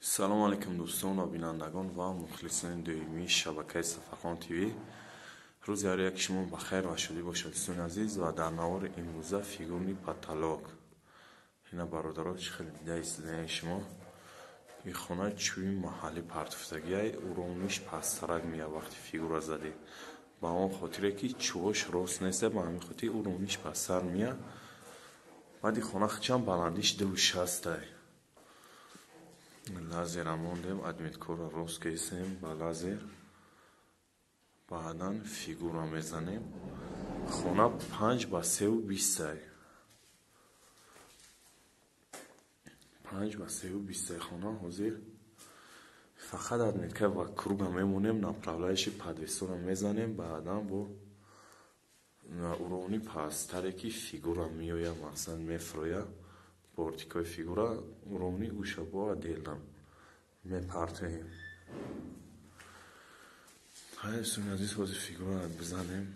салом алайкум дӯстон ва бинандагон ва мухлисони доимии шабакаи Сафахон ТВ. рӯзи ҳар як шумо ба хайр ва шодӣ бошад дӯстони азиз. Ва дар навори имрӯза фигурни потолок. ина бародарот чӣ хеле дида истодани шумо и хона чӯби маҳаллӣ партофтагиай уромиш пасттарак меяд вақти фигура задӣ. ба он хотире ки чӯбош рост неста, ба ҳамин хотир уромиш пасттар меяд. баъди хона чанд баландиш 260 лазер мондем, адмиткора рост кесем ба лазер, баъдан фигура мезанем. хона 5 ба 320 5 ба 320 хона ҳозир фақат адмитка ва круга мемонем, направляющи подвесора мезанем, баъдан бо уровни пасттаре ки фигура меояд мақсад мефурояд бортикои фигура уровни ушабо отдельно мепартоем. ҳай дӯстони азиз, ҳозир фигура бизанем,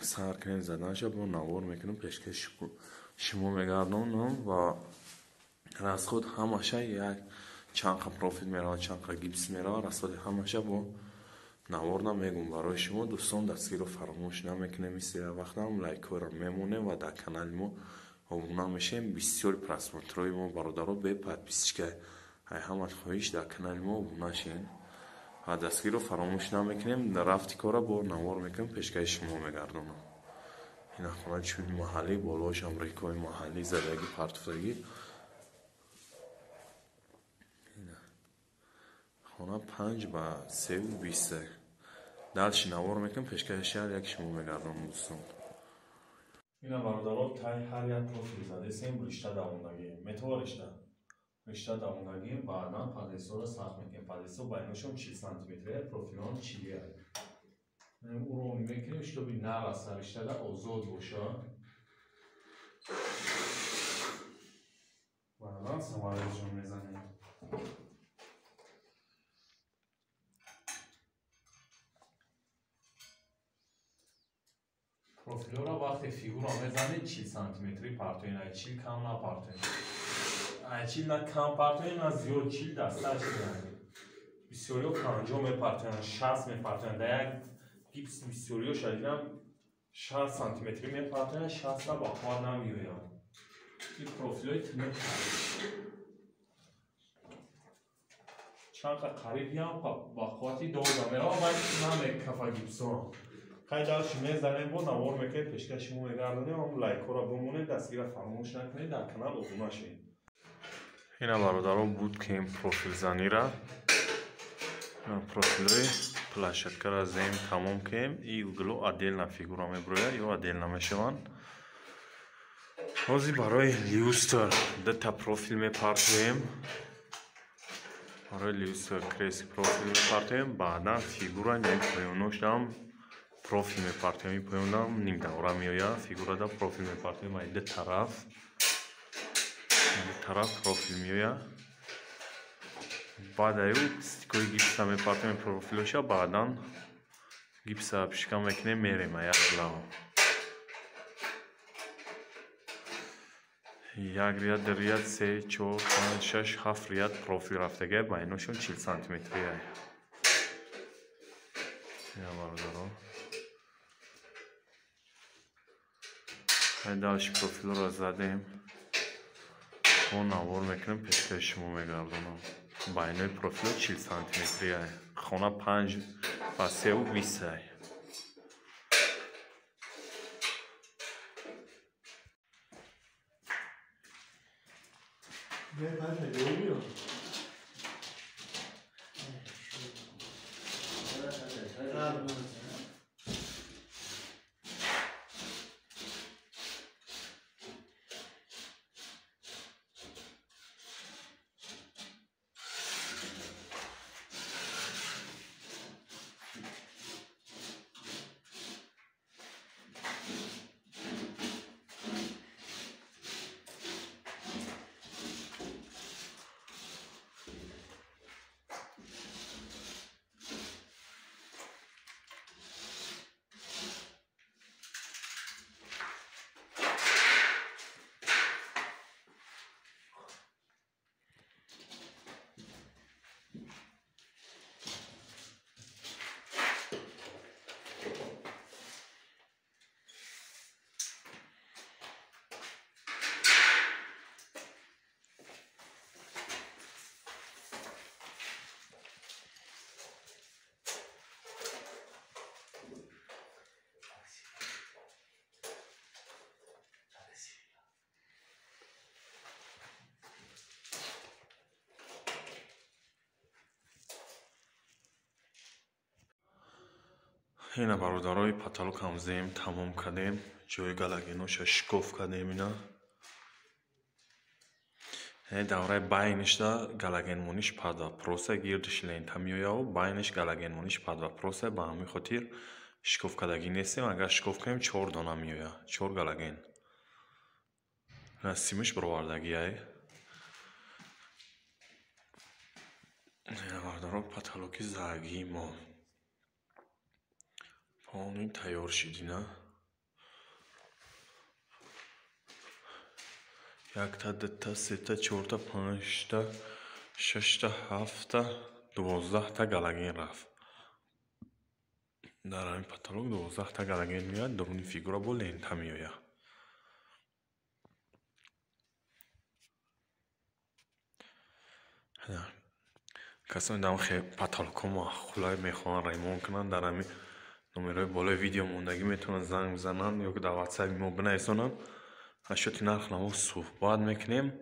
сар кунем, заданша бо навор мекунем, пешкаш шумо мегардонам ва расход ҳамаша як чанқа профил меравад, чанқа гипс меравад. расходи ҳамаша бо навор намегум барои шумо дӯстон. дастгирро фаромӯш намекунем, мисли вақтам лайкҳоро мемонем ва дар канали мо обуна мешем. бисёри просмотрҳои мо бародаро бе подписочка. ҳай ҳамат хоҳиш дар канали мо обуна шин ва дастгирро фаромӯш намекунем. рафти кора бо навор мекунем, пешкаи шумо мегардонам. ина хона чӯби маҳаллӣ, болош амрикои маҳаллӣ задагӣ партофтагӣ. хона 5 ба 320 далши навор мекунем, пешкаи шаҳр як шумо мегардонам дӯстон. ина бародарот тай ҳар як профил задесем ришта давондагӣ метавон ришта давондагӣ баъдан подвесора сахт мекунем. подвесор байношон 40 сантиметре, профилон 40. уровни мекунем чтобы нараса, риштада озод бошад. баъдан самаражон мезанем. профилора вақте фигура мезанед 40 сантиметри партоен, ай 40 кам напартоен. ай 40 на кам партоен, на зиёд 40 дасташ меянед. бисёриҳо 50 мепартоенанд, 60 мепартоенанд. дар як гипс бисёриҳо шадидам 60 сантиметри мепартоенанд, 60 та ба хват намеоянд. ин профилои тинек чанқа қариб ям ба хвати дода меравад, вале намекафа гипсоам. хай далши мезанем, бо навор мекунем, пешкаш шумо мегардонем. ҳам лайкҳоро бимонед, дастгира фаромӯш накунед, дар канал обуна шед. ина бародарон буд ки ин профилзанира профилҳои плашаткара зем тамом кем. и угло отдельно фигура меброяд ё отдельно мешаванд. ҳозир барои люстр дата профил мепартоем. барои люстр крест профил мепартоем, баъдан фигура ям поёношдам профил мепартоем. ин поёндам нимдавра меояд, фигурада профил мепартоем. ай ду тараф профил меояд. баъд аю стикои гипса мепартоем профилоша, баъдан гипса пишка мекунем, мерем як лав. як рияд, ду рияд, 3, 4, 5, 6, 7 рияд профил рафтагиай, байношон 40 сантиметриай. ина бародарон ҳай далши профилро задем, бо навор мекунем, пешкаи шумо мегардонам. байнои профило 40 сантиметриай. хона 5 ба 320. اینا برادرای پاتالوک هم زیم تمام کردیم. جای گلگینوش شکوف کردیم اینا. دوره باینش دا گلگین مونیش پاد و پروسه گیردش لینتا میویا و باینش گلگین مونیش پاد و پروسه با همی خاطر شکوف کردگی نیستیم. اگر شکوف کنیم 4 دانه میویا 4 گلگین سیمش برواردگی ای برادرای پاتالوکی زاگی ما پاونین تیار شدی نه. یک تا دو تا سه تا چهار تا پنج تا شش تا هفت تا 12 تا گلگین رفت. در این پاتالوگ 12 تا گلگین میاد. درونی فیگورا با لینتا میویا. کسانی دارن خیلی پاتالوکو ما خلای میخوان ریمون کنن در همین نمره بالای ویدیو موندگی میتونن زنگ بزنن یا که در واتساپ ما بنویسونن. اشوتی نرخ نمو صحبت میکنیم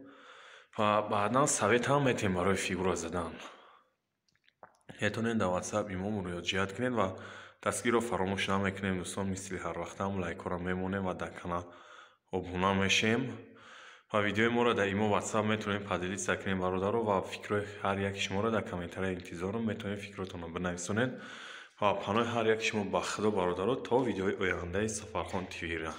و بعدا سویت هم میتونیم برای فیگورا زدن. میتونین در واتساپ ایمو مراجعت کنید و دستگیر رو فراموش نمیکنیم دوستان. مثل هر وقت هم لایک رو میمونیم و در کانال ابونه میشیم و ویدیو ما رو در ایمو واتساپ میتونیم پدیدی سکنیم برادر و فکر هر یک شما رو در کامنت های انتظار میتونیم فکرتون رو بنویسونید و پناه هر یک شما با خدا برادر تا ویدیوی آینده سفرخان تیوی را